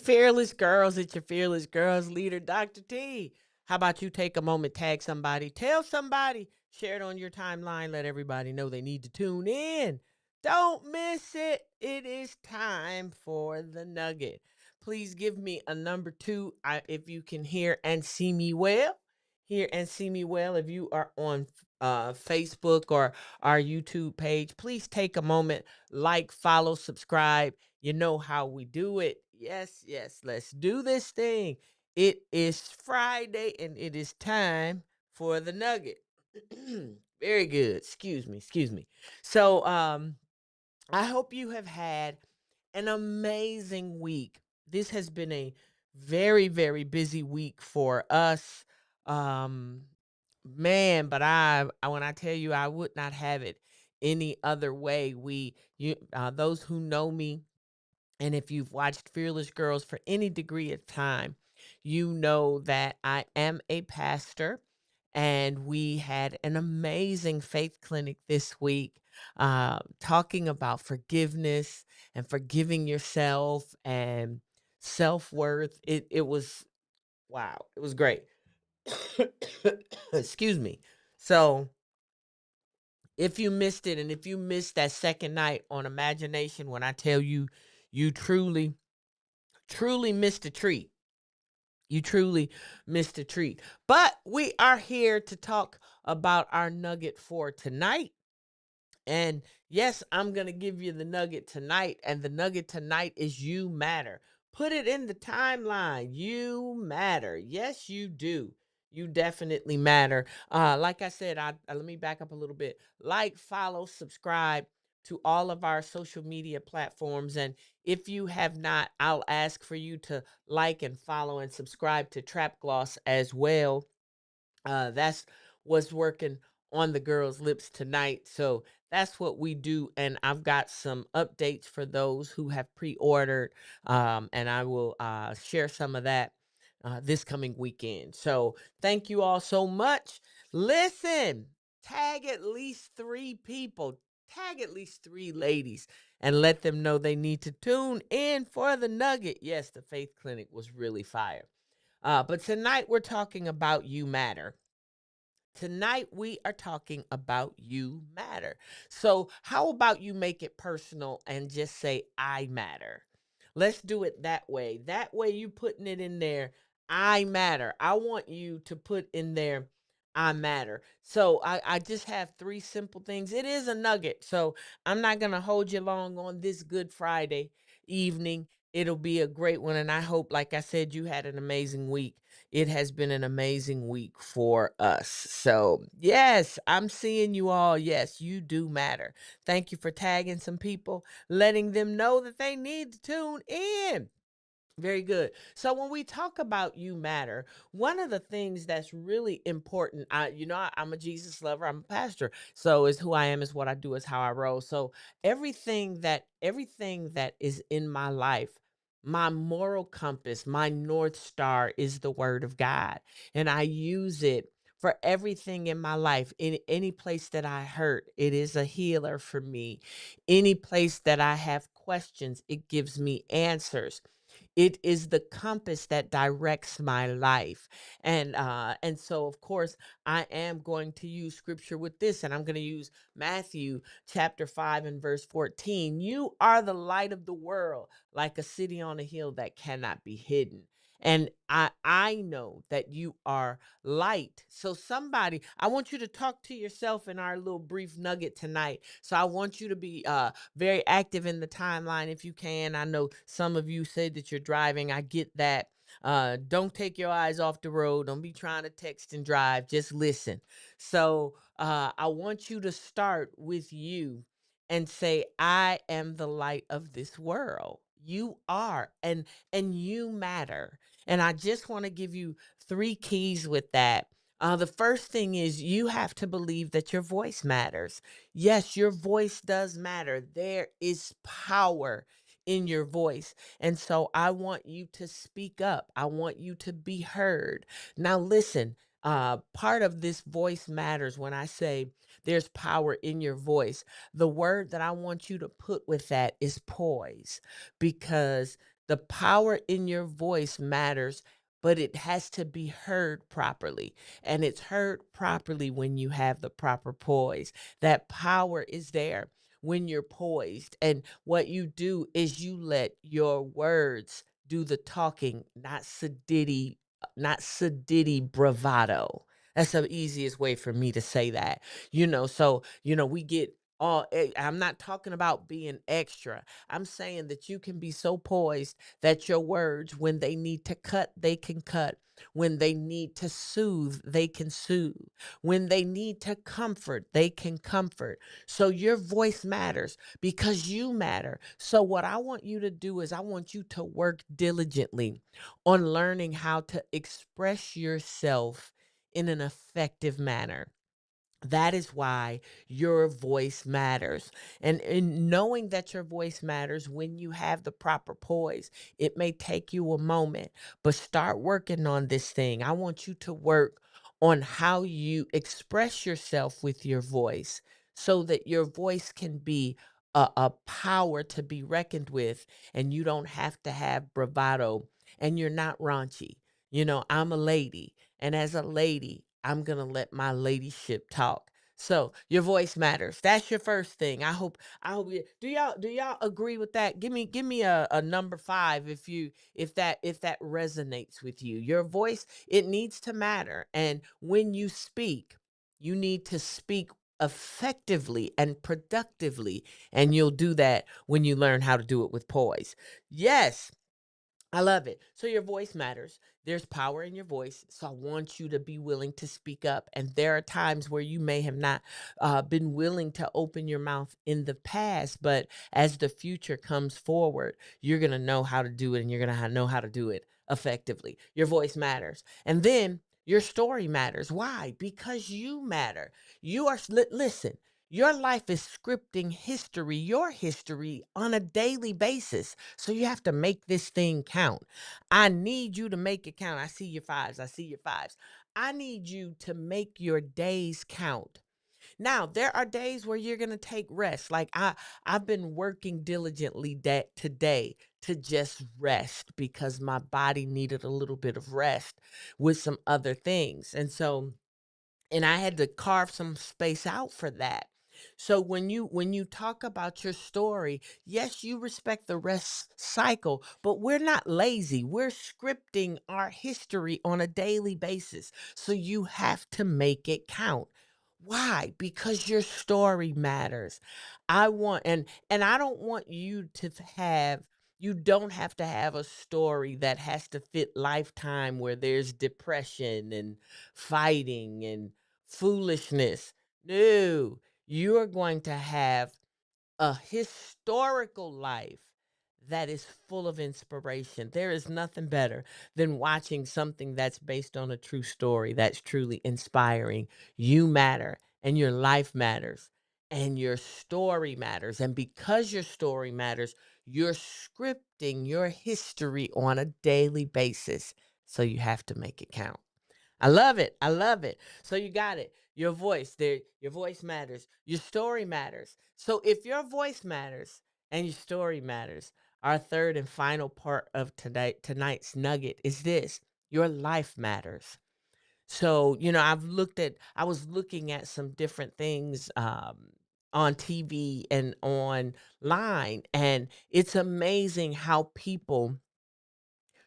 fearless girls. It's your fearless girls leader, Dr. T. How about you take a moment, tag somebody, tell somebody, share it on your timeline, let everybody know they need to tune in. Don't miss it. It is time for the nugget. Please give me a number two if you can hear and see me well. Hear and see me well. If you are on Facebook or our YouTube page, please take a moment, like, follow, subscribe. You know how we do it. Yes, yes, let's do this thing. It is Friday and it is time for the nugget. Very good. Excuse me, excuse me. So, I hope you have had an amazing week. This has been a very, very busy week for us. Um, man, but when I tell you I would not have it any other way. Those who know me, and if you've watched Fearless Girls for any degree of time, you know that I am a pastor. And we had an amazing faith clinic this week, talking about forgiveness and forgiving yourself and self worth. It was wow, it was great. Excuse me. So, if you missed it, and if you missed that second night on Imagination, when I tell you, you truly missed a treat. You truly missed a treat. But we are here to talk about our nugget for tonight. And yes, I'm going to give you the nugget tonight. And the nugget tonight is you matter. Put it in the timeline. You matter. Yes, you do. You definitely matter. Like I said, let me back up a little bit. Like, follow, subscribe to all of our social media platforms. And if you have not, I'll ask for you to like and follow and subscribe to Trap Gloss as well. That's what's working on the girls' lips tonight. So that's what we do. And I've got some updates for those who have pre ordered. And I will share some of that this coming weekend. So thank you all so much. Listen, tag at least three people, tag at least three ladies, and let them know they need to tune in for the nugget. Yes, the Faith Clinic was really fire. But tonight we're talking about You Matter. Tonight, we are talking about You Matter. So, how about you make it personal and just say, I matter? Let's do it that way. That way, you putting it in there, I matter. I want you to put in there, I matter. So, I just have three simple things. It is a nugget. So, I'm not going to hold you long on this Good Friday evening. It'll be a great one. And I hope, like I said, you had an amazing week. It has been an amazing week for us. So, yes, I'm seeing you all. Yes, you do matter. Thank you for tagging some people, letting them know that they need to tune in. Very good. So when we talk about You Matter, one of the things that's really important, I'm a Jesus lover. I'm a pastor. So is who I am, is what I do, is how I roll. So everything that is in my life, my moral compass, my North Star is the word of God. And I use it for everything in my life. In any place that I hurt, it is a healer for me. Any place that I have questions, it gives me answers. It is the compass that directs my life. And so of course I am going to use scripture with this, and I'm going to use Matthew chapter 5 and verse 14. You are the light of the world, like a city on a hill that cannot be hidden. And I know that you are light. So somebody, I want you to talk to yourself in our little brief nugget tonight. So I want you to be very active in the timeline if you can. I know some of you say that you're driving. I get that. Don't take your eyes off the road. Don't be trying to text and drive. Just listen. So I want you to start with you and say, I am the light of this world. You are, and you matter. And I just want to give you three keys with that. The first thing is you have to believe that your voice matters. Yes, your voice does matter. There is power in your voice. And so I want you to speak up. I want you to be heard. Now, listen, part of this voice matters when I say there's power in your voice. The word that I want you to put with that is poise, because The power in your voice matters, but it has to be heard properly. And it's heard properly when you have the proper poise. That power is there when you're poised. And what you do is you let your words do the talking, not sedity bravado. That's the easiest way for me to say that. We get all, I'm not talking about being extra. I'm saying that you can be so poised that your words, when they need to cut, they can cut. When they need to soothe, they can soothe. When they need to comfort, they can comfort. So your voice matters because you matter. So what I want you to do is I want you to work diligently on learning how to express yourself in an effective manner. That is why your voice matters. And in knowing that your voice matters when you have the proper poise, it may take you a moment, but start working on this thing. I want you to work on how you express yourself with your voice so that your voice can be a power to be reckoned with, and you don't have to have bravado, and you're not raunchy. I'm a lady, and as a lady, I'm going to let my ladyship talk. So your voice matters. That's your first thing. I hope do y'all agree with that? Give me a number 5 if that resonates with you. Your voice, it needs to matter. And when you speak, you need to speak effectively and productively. And you'll do that when you learn how to do it with poise. Yes, I love it. So your voice matters. There's power in your voice. So I want you to be willing to speak up. And there are times where you may have not been willing to open your mouth in the past, but as the future comes forward, you're going to know how to do it, and you're going to know how to do it effectively. Your voice matters. And then your story matters. Why? Because you matter. Listen. Your life is scripting history, your history on a daily basis. So you have to make this thing count. I need you to make it count. I see your fives. I see your fives. I need you to make your days count. Now, there are days where you're going to take rest. Like I've been working diligently today to just rest because my body needed a little bit of rest with some other things. And I had to carve some space out for that. So when you talk about your story, yes, you respect the rest cycle, but we're not lazy. We're scripting our history on a daily basis. So you have to make it count. Why? Because your story matters. And I don't want you to have you don't have to have a story that has to fit lifetime where there's depression and fighting and foolishness. No, you are going to have a historical life that is full of inspiration. There is nothing better than watching something that's based on a true story that's truly inspiring. You matter, and your life matters, and your story matters. And because your story matters, you're scripting your history on a daily basis. So you have to make it count. I love it. I love it. So you got it. Your voice, your voice matters. Your story matters. So if your voice matters and your story matters, our third and final part of tonight's nugget is this. Your life matters. So, I was looking at some different things on TV and online, and it's amazing how people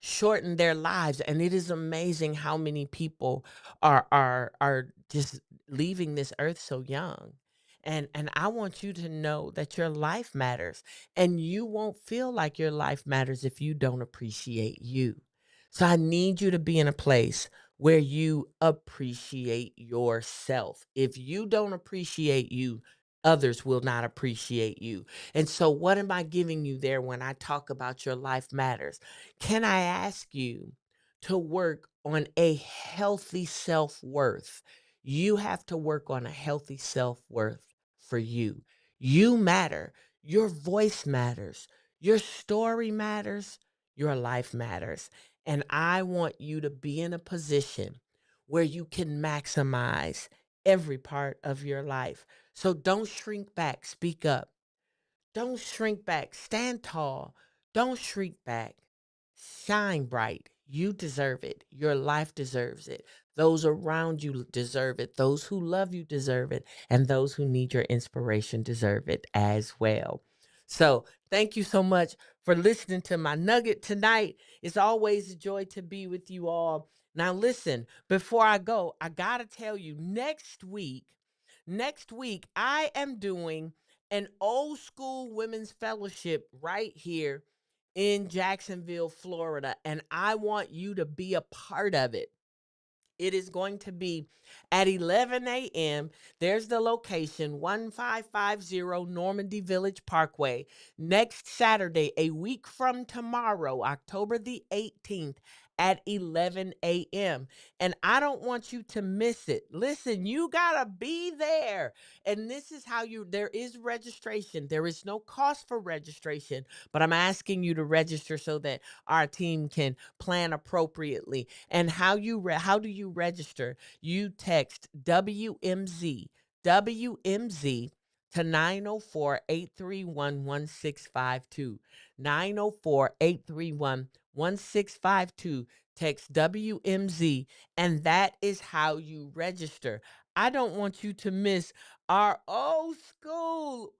shorten their lives, and it is amazing how many people are just leaving this earth so young. And I want you to know that your life matters, and you won't feel like your life matters if you don't appreciate you. So I need you to be in a place where you appreciate yourself. If you don't appreciate you, others will not appreciate you. And so what am I giving you there when I talk about your life matters? Can I ask you to work on a healthy self worth? You have to work on a healthy self worth for you. You matter. Your voice matters. Your story matters. Your life matters. And I want you to be in a position where you can maximize every part of your life. So don't shrink back. Speak up. Don't shrink back. Stand tall. Don't shrink back. Shine bright. You deserve it. Your life deserves it. Those around you deserve it. Those who love you deserve it. And those who need your inspiration deserve it as well. So, thank you so much for listening to my nugget tonight. It's always a joy to be with you all. Now, listen, before I go, I got to tell you next week, I am doing an old school women's fellowship right here in Jacksonville, Florida, and I want you to be a part of it. It is going to be at 11 a.m. There's the location, 1550 Normandy Village Parkway. Next Saturday, a week from tomorrow, October the 18th, at 11 a.m. And I don't want you to miss it. Listen, you got to be there. And this is how there is registration. There is no cost for registration, but I'm asking you to register so that our team can plan appropriately. And how do you register? You text WMZ to 904-831-1652. 904-831-1652. Text WMZ, and that is how you register. I don't want you to miss our old school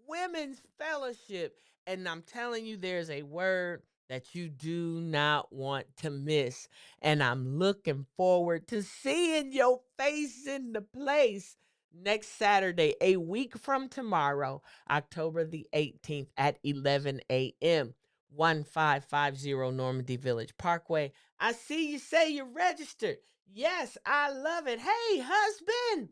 women's fellowship. And I'm telling you, there's a word that you do not want to miss. And I'm looking forward to seeing your face in the place next Saturday, a week from tomorrow, October the 18th at 11 a.m. 1550 Normandy Village Parkway. I see you say you're registered. Yes, I love it. Hey, husband,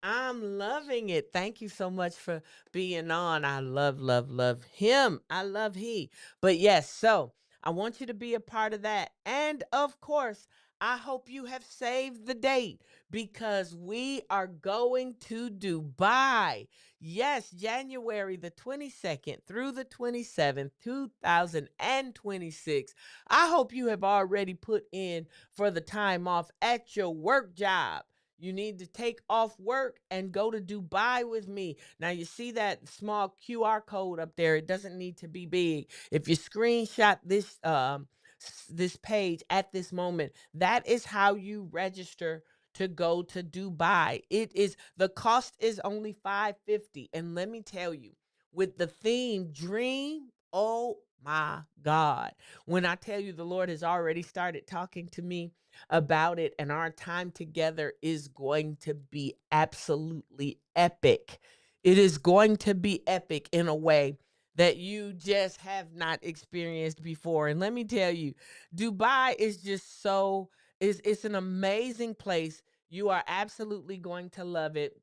I'm loving it. Thank you so much for being on. I love, love, love him. I love he. But yes, so I want you to be a part of that. And of course, I hope you have saved the date because we are going to Dubai. Yes, January the 22nd through the 27th, 2026. I hope you have already put in for the time off at your work job. You need to take off work and go to Dubai with me. Now, you see that small QR code up there. It doesn't need to be big. If you screenshot this page at this moment, that is how you register to go to Dubai. The cost is only $550. And let me tell you, with the theme Dream, oh my God. When I tell you the Lord has already started talking to me about it, and our time together is going to be absolutely epic. It is going to be epic in a way that you just have not experienced before. And let me tell you, Dubai is just it's an amazing place. You are absolutely going to love it.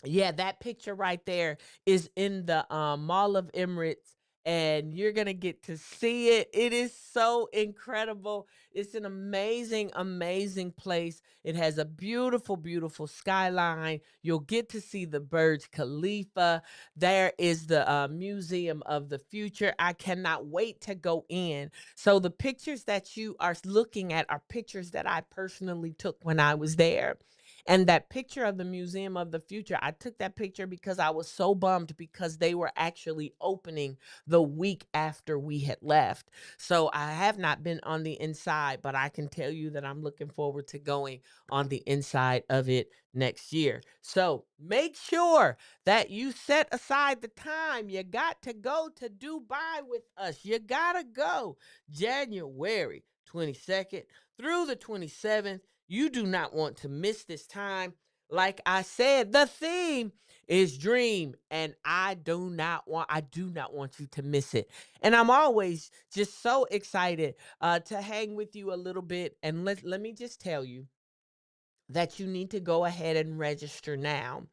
Yeah, that picture right there is in the Mall of Emirates, and you're going to get to see it. It is so incredible. It's an amazing, amazing place. It has a beautiful, beautiful skyline. You'll get to see the Burj Khalifa. There is the Museum of the Future. I cannot wait to go in. So, the pictures that you are looking at are pictures that I personally took when I was there. And that picture of the Museum of the Future, I took that picture because I was so bummed because they were actually opening the week after we had left. So I have not been on the inside, but I can tell you that I'm looking forward to going on the inside of it next year. So make sure that you set aside the time. You got to go to Dubai with us. You got to go January 22nd through the 27th. You do not want to miss this time. Like I said, the theme is dream, and I do not want you to miss it. And I'm always just so excited to hang with you a little bit. And let me just tell you that you need to go ahead and register now.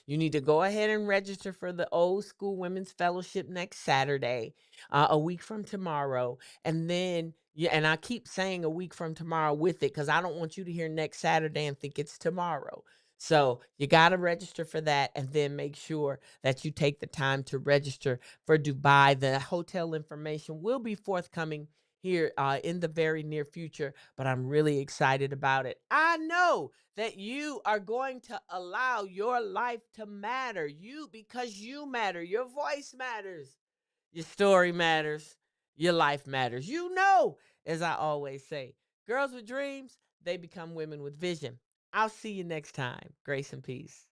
You need to go ahead and register for the Old School Women's Fellowship next Saturday, a week from tomorrow. And then, yeah, and I keep saying a week from tomorrow with it because I don't want you to hear next Saturday and think it's tomorrow. So you got to register for that, and then make sure that you take the time to register for Dubai. The hotel information will be forthcoming here in the very near future, but I'm really excited about it. I know that you are going to allow your life to matter. Because you matter. Your voice matters. Your story matters. Your life matters. You know as I always say. Girls with dreams, they become women with vision. I'll see you next time. Grace and peace.